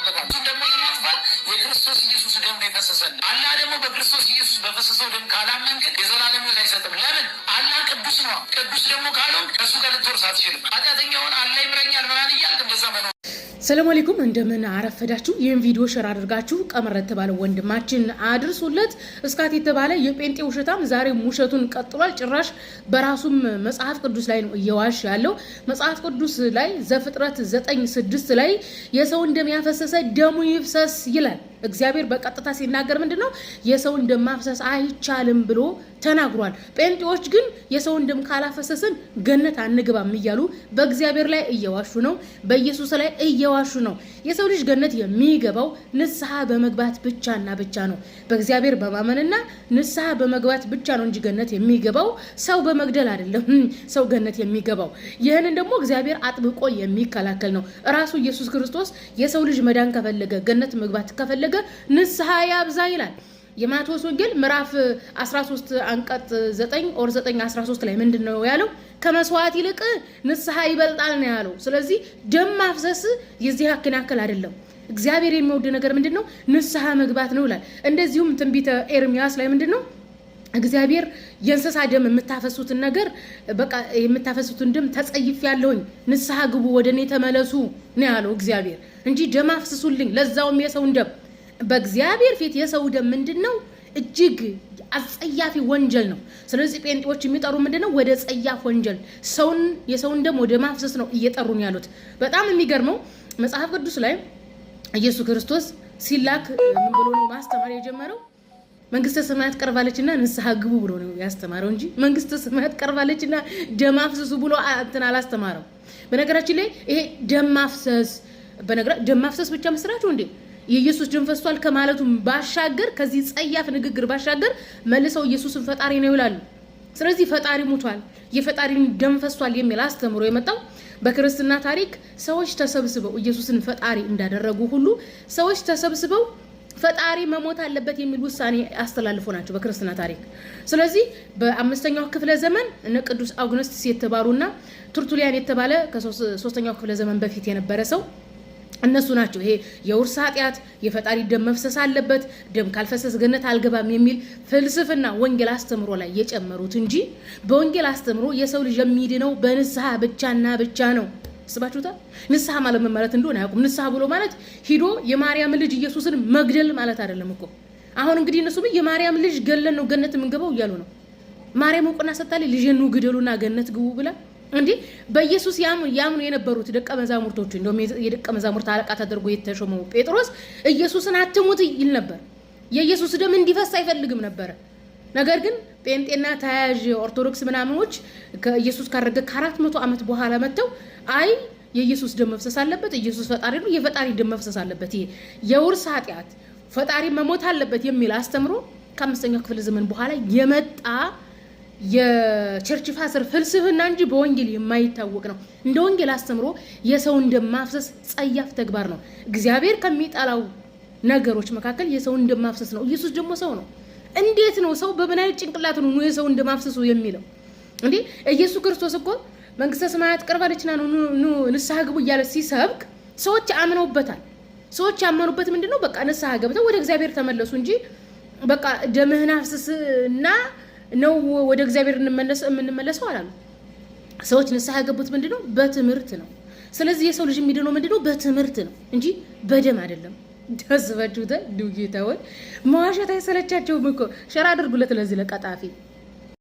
ይሰራበታል። እሱን ደግሞ ለማጥፋት የክርስቶስ ኢየሱስ ደም ነው የፈሰሰልን። አላህ ደግሞ በክርስቶስ ኢየሱስ በፈሰሰው ደም ካላመንክ የዘላለም ሕይወት አይሰጥም። ለምን? አላህ ቅዱስ ነው። ቅዱስ ደግሞ ካልሆንክ ከእሱ ጋር ልትወርስ አትችልም። ኃጢአተኛውን አላህ ይምረኛል ምናምን እያልክ እንደዛ መኖር። ሰላም አለይኩም እንደምን አረፈዳችሁ። ይህን ቪዲዮ ሼር አድርጋችሁ ቀመር የተባለው ወንድማችን አድርሱለት። እስካት የተባለ የጴንጤ ውሸታም ዛሬ ውሸቱን ቀጥሏል። ጭራሽ በራሱም መጽሐፍ ቅዱስ ላይ ነው እየዋሽ ያለው። መጽሐፍ ቅዱስ ላይ ዘፍጥረት 9:6 ላይ የሰውን ደም ያፈሰሰ ደሙ ይፍሰስ ይላል። እግዚአብሔር በቀጥታ ሲናገር ምንድነው የሰውን ደም ማፍሰስ አይቻልም ብሎ ተናግሯል። ጴንጤዎች ግን የሰውን ደም ካላፈሰስን ገነት አንገባም እያሉ በእግዚአብሔር ላይ እየዋሹ ነው፣ በኢየሱስ ላይ እየዋሹ ነው። የሰው ልጅ ገነት የሚገባው ንስሐ በመግባት ብቻና ብቻ ነው። በእግዚአብሔር በማመንና ንስሐ በመግባት ብቻ ነው እንጂ ገነት የሚገባው ሰው በመግደል አይደለም። ሰው ገነት የሚገባው ይህንን ደግሞ እግዚአብሔር አጥብቆ የሚከላከል ነው። ራሱ ኢየሱስ ክርስቶስ የሰው ልጅ መዳን ከፈለገ ገነት መግባት ከፈለገ ንስሐ ያብዛ ይላል። የማቴዎስ ወንጌል ምዕራፍ 13 አንቀጽ 9:13 ላይ ምንድነው ያለው? ከመስዋዕት ይልቅ ንስሐ ይበልጣል ነው ያለው። ስለዚህ ደም ማፍሰስ የዚህ ያክል አይደለም። እግዚአብሔር የሚወድ ነገር ምንድነው? ንስሐ መግባት ነው ይላል። እንደዚሁም ትንቢተ ኤርሚያስ ላይ ምንድነው እግዚአብሔር የእንስሳ ደም የምታፈሱትን ነገር በቃ የምታፈሱትን ደም ተጸይፍ ያለውኝ ንስሐ ግቡ ወደኔ ተመለሱ ነው ያለው እግዚአብሔር እንጂ ደም አፍስሱልኝ ለዛውም የሰውን ደም። በእግዚአብሔር ፊት የሰው ደም ምንድነው? እጅግ አጸያፊ ወንጀል ነው። ስለዚህ ጴንጤዎች የሚጠሩ ምንድነው? ወደ ጸያፍ ወንጀል የሰውን ደም ወደ ማፍሰስ ነው እየጠሩን ያሉት። በጣም የሚገርመው መጽሐፍ ቅዱስ ላይ ኢየሱስ ክርስቶስ ሲላክ ምን ብሎ ነው ማስተማር የጀመረው? መንግስተ ሰማያት ቀርባለችና ንስሐ ግቡ ብሎ ነው ያስተማረው እንጂ መንግስተ ሰማያት ቀርባለችና ደም አፍስሱ ብሎ አላስተማረው። በነገራችን ላይ ይሄ ደም ማፍሰስ ብቻ መስራችሁ እንዴ? የኢየሱስ ደም ፈሷል ከማለቱ ባሻገር ከዚህ ጸያፍ ንግግር ባሻገር መልሰው ኢየሱስን ፈጣሪ ነው ይላሉ። ስለዚህ ፈጣሪ ሞቷል፣ የፈጣሪን ደም ፈሷል የሚል አስተምሮ የመጣው በክርስትና ታሪክ ሰዎች ተሰብስበው ኢየሱስን ፈጣሪ እንዳደረጉ ሁሉ ሰዎች ተሰብስበው ፈጣሪ መሞት አለበት የሚል ውሳኔ አስተላልፎ ናቸው በክርስትና ታሪክ። ስለዚህ በ5ኛው ክፍለ ዘመን እነ ቅዱስ አውግስጢኖስ የተባሉና ቱርቱሊያን የተባለ ከ3ኛው ክፍለ ዘመን በፊት የነበረ ሰው እነሱ ናቸው ይሄ የውርስ ኃጢአት የፈጣሪ ደም መፍሰስ አለበት፣ ደም ካልፈሰስ ገነት አልገባም የሚል ፍልስፍና ወንጌል አስተምሮ ላይ የጨመሩት እንጂ በወንጌል አስተምሮ የሰው ልጅ የሚድነው በንስሐ ብቻና ብቻ ነው። ስባችሁታል? ንስሐ ማለት ምን ማለት እንደሆነ አያውቁም። ንስሐ ብሎ ማለት ሂዶ የማርያም ልጅ ኢየሱስን መግደል ማለት አይደለም እኮ። አሁን እንግዲህ እነሱ የማርያም ልጅ ገለን ነው ገነት የምንገባው እያሉ ነው። ማርያም እውቅና ሰጣለች ልጅን ነው ግደሉና ገነት ግቡ ብላ እንዴ? በኢየሱስ ያምኑ የነበሩት ደቀ መዛሙርቶች እንደውም የደቀ መዛሙርት አለቃ ተደርጎ የተሾመው ጴጥሮስ ኢየሱስን አትሙት ይል ነበር። የኢየሱስ ደም እንዲፈስ አይፈልግም ነበር። ነገር ግን ጴንጤና ተያያዥ ኦርቶዶክስ ምናምኖች ከኢየሱስ ካረገ ከ400 ዓመት በኋላ መጥተው አይ የኢየሱስ ደም መፍሰስ አለበት፣ ኢየሱስ ፈጣሪ ነው፣ የፈጣሪ ደም መፍሰስ አለበት፣ ይሄ የውርስ ኃጢአት ፈጣሪ መሞት አለበት የሚል አስተምሮ ከ5ኛው ክፍለ ዘመን በኋላ የመጣ የቸርች ፋዘር ፍልስፍና እንጂ በወንጌል የማይታወቅ ነው። እንደ ወንጌል አስተምሮ የሰውን ደም ማፍሰስ ጸያፍ ተግባር ነው። እግዚአብሔር ከሚጠላው ነገሮች መካከል የሰውን ደም ማፍሰስ ነው። ኢየሱስ ደግሞ ሰው ነው። እንዴት ነው ሰው በምን አይነት ጭንቅላት ነው የሰውን ደም ማፍሰሱ የሚለው? እንዴ ኢየሱስ ክርስቶስ እኮ መንግስተ ሰማያት ቀርባለችና ኑ ንስሐ ግቡ እያለ ሲሰብክ ሰዎች አምነውበታል። ሰዎች ያመኑበት ምንድነው? በቃ ንስሐ ገብተው ወደ እግዚአብሔር ተመለሱ እንጂ በቃ ደምህን አፍስስና ነው ወደ እግዚአብሔር እንመለሰው አላሉ። ሰዎች ንስሐ ገቡት ምንድነው? በትምህርት ነው። ስለዚህ የሰው ልጅ የሚድነው ምንድነው? በትምህርት ነው እንጂ በደም አይደለም። ደስባችሁታ ዱጌታው መዋሸት አይሰለቻቸውም እኮ። ሸራ አድርጉለት ለዚህ ለቀጣፊ